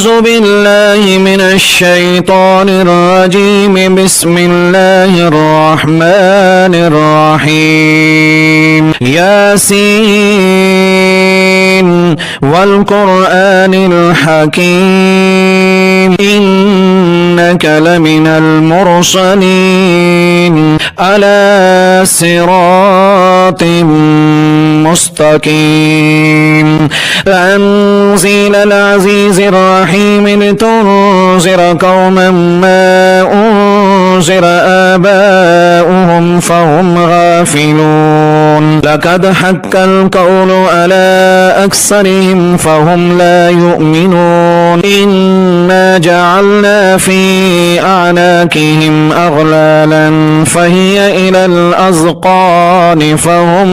أعوذ بالله من الشيطان الرجيم. بسم الله الرحمن الرحيم. ياسين والقرآن الحكيم إنك لمن المرسلين على صراط مستقيم. تنزيل العزيز الرحيم لتنذر قوما ما أنذر آباؤهم فهم غافلون. لقد حق القول على أكثرهم فهم لا يؤمنون. إنا جعلنا في أعناقهم أغلالا فهي إلى الأذقان فهم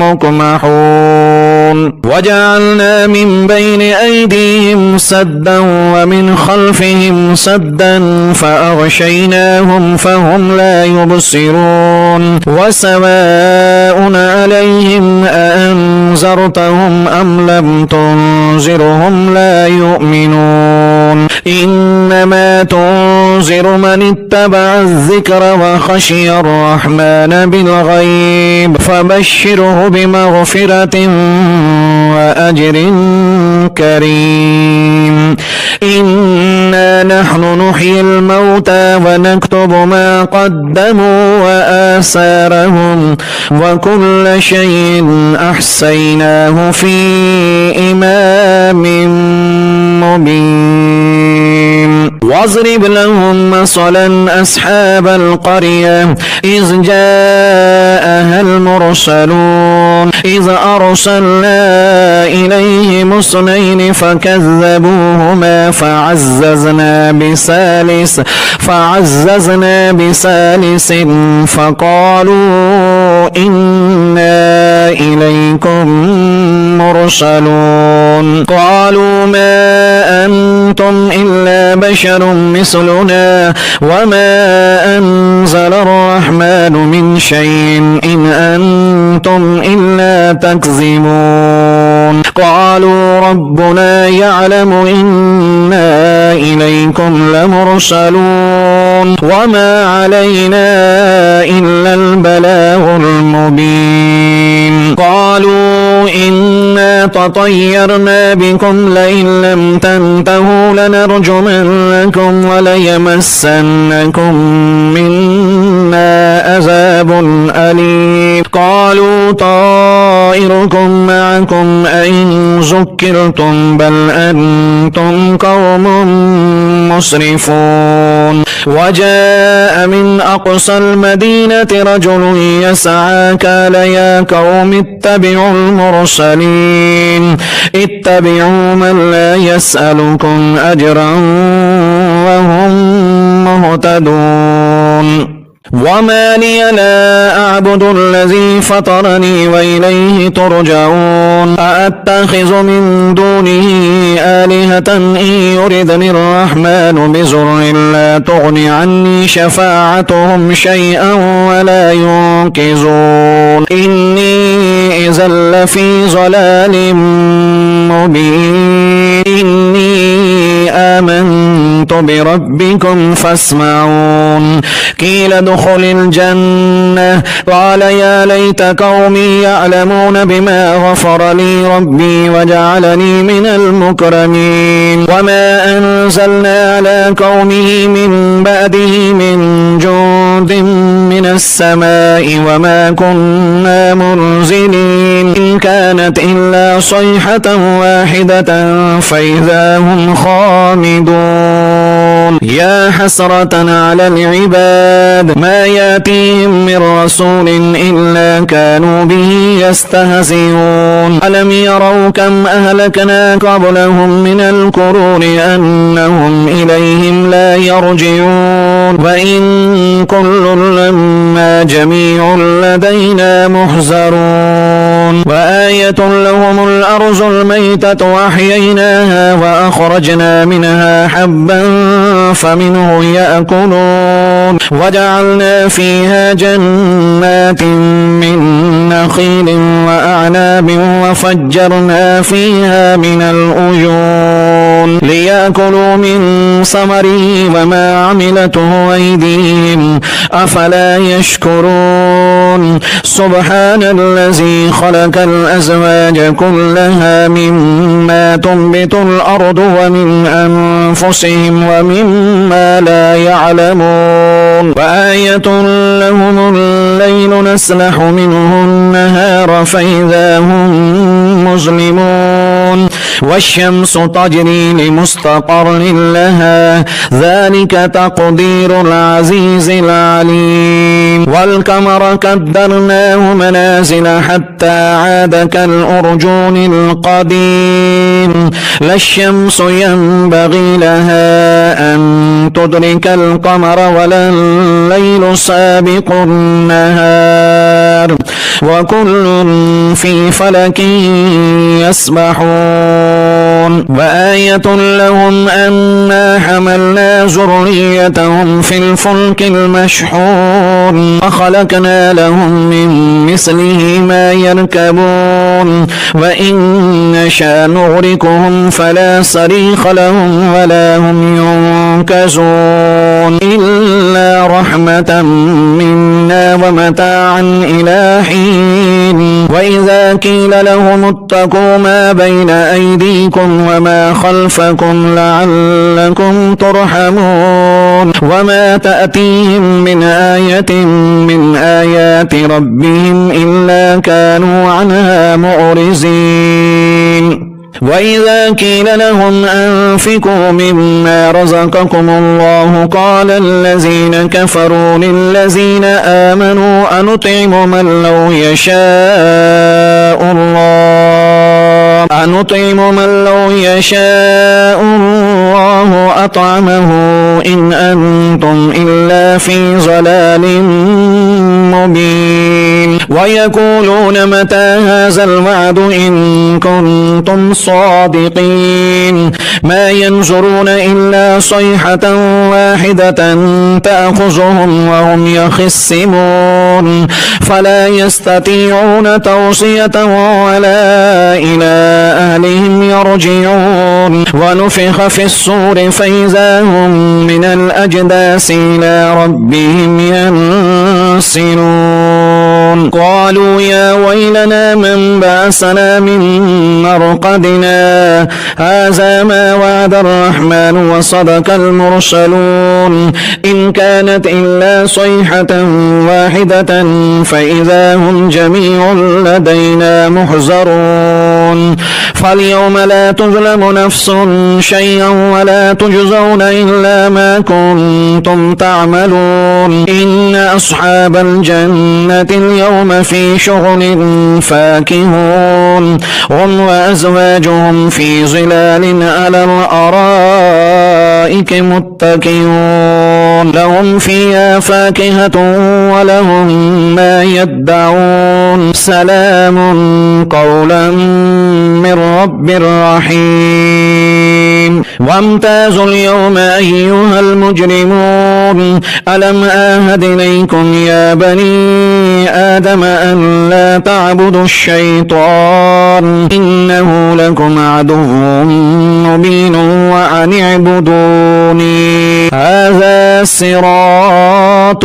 مقمحون. وجعلنا من بين أيديهم سدا ومن خلفهم سدا فأغشيناهم فهم لا يبصرون. وسواء عليهم أأنذرتهم أم لم تنذرهم لا يؤمنون. إنما تنذر من اتبع الذكر وخشي الرحمن بالغيب فبشره بمغفرة وأجر كريم. إنا نحن نحيي الموتى ونكتب ما قدموا وآثارهم وكل شيء أحصيناه في إمام مبين. واضرب لهم مثلا أصحاب القرية إذ جاءها المرسلون إذ أرسلنا إليهم اثنين فكذبوهما فعززنا بثالث فقالوا إنا إليكم مرسلون. قالوا ما أنتم إلا بشر مثلنا وما أنزل الرحمن من شيء إن أنتم إلا تكذبون. قالوا ربنا يعلم إنا إليكم لمرسلون وما علينا إلا البلاغ المبين. قالوا إنا تطيرنا بكم لئن لم تنتهوا لنرجمنكم وليمسنكم منا عذاب أليم. قالوا طائركم معكم أئن ذكرتم بل أنتم قوم مسرفون. وجاء من أقصى المدينة رجل يسعى قال يا قوم اتبعوا المرسلين اتبعوا من لا يسألكم أجرا وهم مهتدون. وما لي لا أعبد الذي فطرني وإليه ترجعون. أأتخذ من دونه آلهة إن يردني الرحمن بضر لا تغن عني شفاعتهم شيئا ولا ينقذون. إني إذا لفي ضلال مبين. إني آمنت بربكم فاسمعون. قيل ادخل الجنة قال يا ليت قومي يعلمون بما غفر لي ربي وجعلني من المكرمين. وما أنزلنا على قومه من بعده من جند من السماء وما كنا منزلين. إن كانت إلا صيحة واحدة فإذا هم خامدون. يا حسرة على العباد ما يأتيهم من رسول إلا كانوا به يستهزئون. ألم يروا كم أهلكنا قبلهم من القرون أنهم إليهم لا يرجعون. وإن كل لما جميع لدينا محذرون. وآية لهم الأرض الميتة وأحييناها وأخرجنا منها حبا فمنه يأكلون وجعلنا فيها جنات من نخيل وأعناب وفجرنا فيها من العيون ليأكلوا من ثمره وما عملته أيديهم أفلا يشكرون سبحان الذي خلق الأزواج كلها مما تنبت الأرض ومن أنفسهم ومما لا يعلمون وآية لهم الليل نسلح منه النهار فإذا هم مظلمون والشمس تجري لمستقر لها ذلك تقدير العزيز العليم والقمر قدرناه منازل حتى عاد كالأرجون القديم لا الشمس ينبغي لها أن تدرك القمر ولا الليل سابق النهار وكل في فلك يسبحون وآية لهم أنا حملنا ذريتهم في الفلك المشحون وخلقنا لهم من مثله ما يركبون وإن نشاء نغرقهم فلا صريخ لهم ولا هم ينقذون إلا رحمة منا ومتاعا إلى حين وإذا قيل لهم اتقوا ما بين أيديكم وما خلفكم لعلكم ترحمون وما تأتيهم من آية من آيات ربهم إلا كانوا عنها معرضين وإذا قيل لهم أنفقوا مما رزقكم الله قال الذين كفروا للذين آمنوا أنطعم من لو يشاء الله أطعمه إن أنتم إلا في ضلال مبين ويقولون متى هذا الوعد إن كنتم صادقين ما ينظرون إلا صيحة واحدة تأخذهم وهم يخصمون فلا يستطيعون توصية ولا إلى أهلهم يرجعون ونفخ في الصور فإذا هم من الأجداث إلى ربهم ينسلون قالوا يا ويلنا من بعثنا من مرقدنا هذا ما وعد الرحمن وصدق المرسلون إن كانت إلا صيحة واحدة فإذا هم جميع لدينا محضرون فاليوم لا تظلم نفس شيئا ولا تجزون إلا ما كنتم تعملون إن أصحاب الجنة اليوم في شغل فاكهون هم وأزواجهم في ظلال على الأرائك متكئون لهم فيها فاكهة ولهم ما يدعون سلام قولا من رب رحيم وامتازوا اليوم أيها المجرمون ألم آهد إليكم يا بني آدم أن لا تعبدوا الشيطان إنه لكم عدو مبين وأن اعبدوني هذا صراط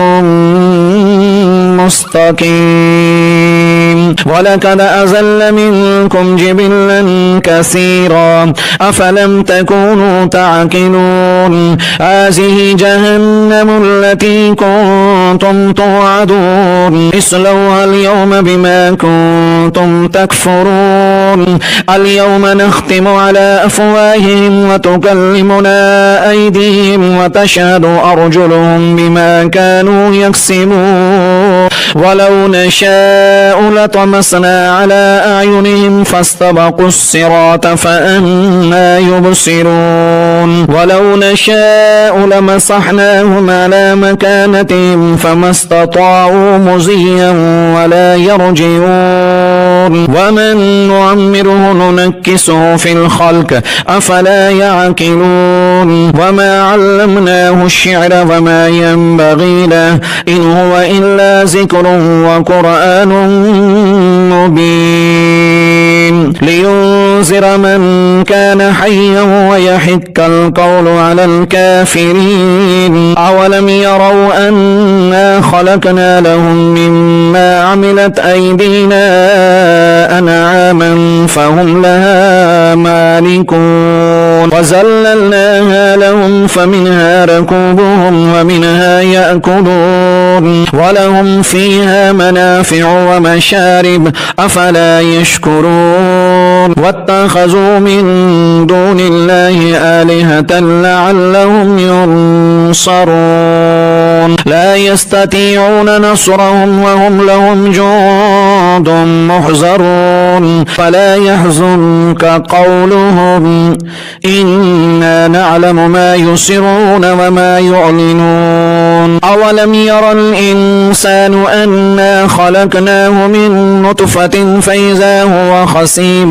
مستقيم ولقد أزل منكم جبلا كثيرا أفلم تكونوا تعقلون هذه جهنم التي كنتم توعدون اصلوها اليوم بما كنتم تكفرون اليوم نختم على أفواههم وتكلمنا أيديهم وتشهد أرجلهم بما كانوا يكسبون ولو نشاء لطمسنا على أعينهم فاستبقوا الصراط فأنى يبصرون ولو نشاء لمسحناهم على مكانتهم فما استطاعوا مزيا ولا يرجعون ومن نعمره ننكسه في الخلق أفلا يعقلون وما علمناه الشعر وما ينبغي له إن هو إلا ذكر وقرآن مبين لينذر من كان حيا ويحق القول على الكافرين أولم يروا أنا خلقنا لهم مما عملت أيدينا أنعاما فهم لها مالكون وزللناها لهم فمنها ركوبهم ومنها يأكلون ولهم فيها منافع ومشارب أفلا يشكرون واتخذوا من دون الله آلهة لعلهم ينصرون لا يستطيعون نصرهم وهم لهم جند محضرون فلا يحزنك قولهم إنا نعلم ما يسرون وما يعلنون أولم ير الإنسان أنا خلقناه من نطفة فإذا هو خصيم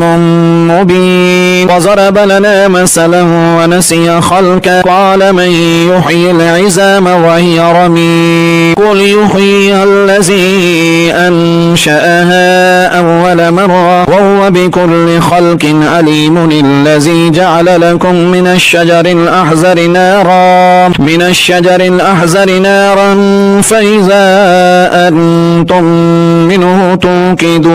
مبين وضرب لنا مثلا ونسي خلقه قال من يحيي العظام وهي رميم قل يحييها الذي أنشأها أول مرة وهو بكل خلق عليم الذي جعل لكم من الشجر الأحزر نارا فإذا أنتم منه توقدون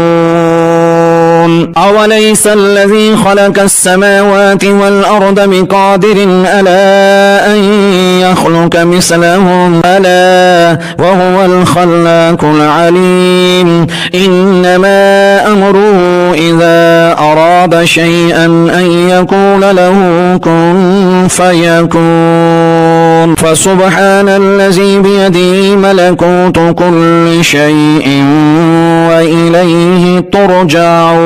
أوليس الذي خلق السماوات والأرض بقادر ألا أن يخلق مثلهم ألا وهو الخلاق العليم إنما أمره إذا أراد شيئا أن يقول له كن فيكون فسبحان الذي بيده ملكوت كل شيء وإليه ترجعون.